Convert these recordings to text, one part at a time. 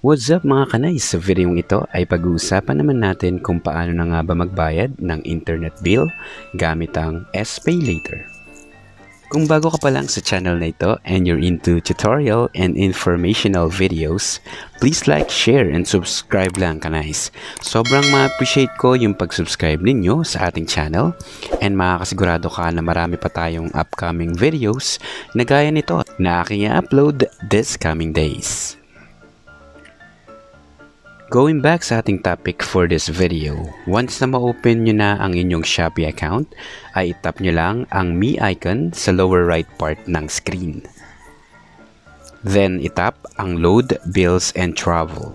What's up mga kanay? Sa videong ito ay pag-uusapan naman natin kung paano na nga ba magbayad ng internet bill gamit ang SPay Later. Kung bago ka pa lang sa channel na ito and you're into tutorial and informational videos, please like, share, and subscribe lang kanays. Sobrang ma-appreciate ko yung pag-subscribe ninyo sa ating channel and makakasigurado ka na marami pa tayong upcoming videos na gaya nito na aking i-upload this coming days. Going back sa ating topic for this video, once na ma-open nyo na ang inyong Shopee account, ay itap nyo lang ang Me icon sa lower right part ng screen. Then itap ang Load Bills and Travel.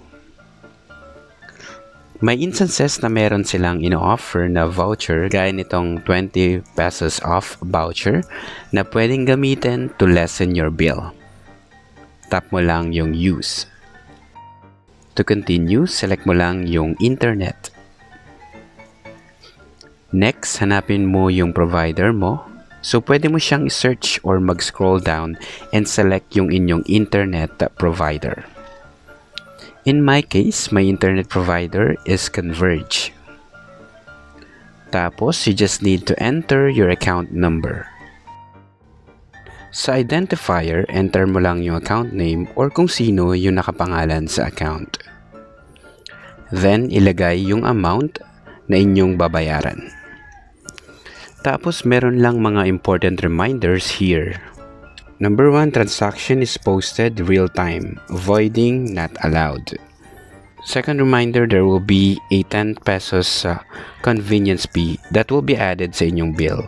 May instances na meron silang ino-offer na voucher gaya nitong 20 pesos off voucher na pwedeng gamitin to lessen your bill. Tap mo lang yung Use. To continue, select mo lang yung internet. Next, hanapin mo yung provider mo. So, pwede mo siyang i-search or mag-scroll down and select yung inyong internet provider. In my case, my internet provider is Converge. Tapos, you just need to enter your account number. Sa identifier, enter mo lang yung account name or kung sino yung nakapangalan sa account. Then, ilagay yung amount na inyong babayaran. Tapos, meron lang mga important reminders here. Number 1, transaction is posted real-time, voiding not allowed. Second reminder, there will be a 10 pesos convenience fee that will be added sa inyong bill.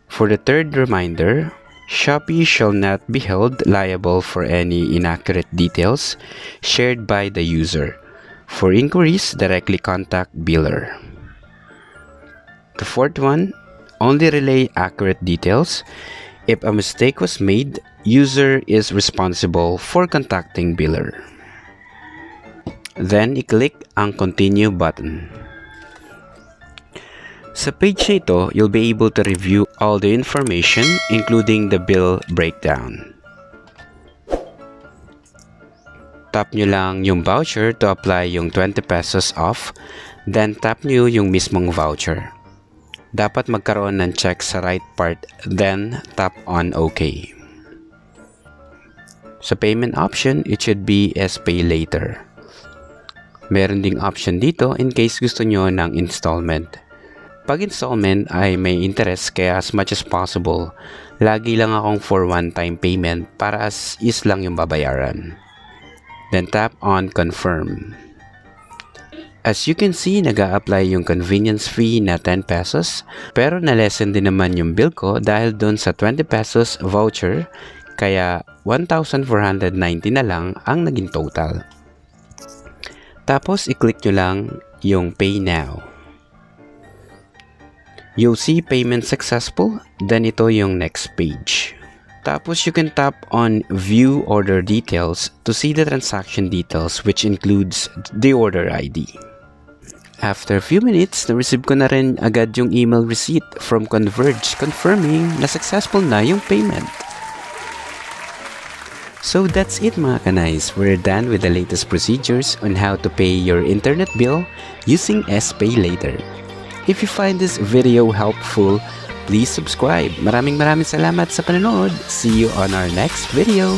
For the third reminder, Shopee shall not be held liable for any inaccurate details shared by the user. For inquiries, directly contact biller. The fourth one, only relay accurate details. If a mistake was made, user is responsible for contacting biller. Then, i-click ang continue button. Sa page na ito, you'll be able to review all the information including the bill breakdown. Tap nyo lang yung voucher to apply yung 20 pesos off, then tap nyo yung mismong voucher. Dapat magkaroon ng check sa right part, then tap on OK. Sa payment option, it should be SPay Later. Meron ding option dito in case gusto nyo ng installment. Pag installment ay may interest kaya as much as possible, lagi lang akong for one-time payment para as is lang yung babayaran. Then tap on confirm. As you can see, nag-a-apply yung convenience fee na 10 pesos pero na-lessen din naman yung bill ko dahil dun sa 20 pesos voucher kaya 1,490 na lang ang naging total. Tapos i-click nyo lang yung Pay Now. You'll see payment successful, then ito yung next page. Tapos you can tap on View Order Details to see the transaction details which includes the order ID. After a few minutes, na-receive ko na rin agad yung email receipt from Converge confirming na successful na yung payment. So that's it mga kanays, we're done with the latest procedures on how to pay your internet bill using SPay Later. If you find this video helpful, please subscribe. Maraming salamat sa panonood. See you on our next video.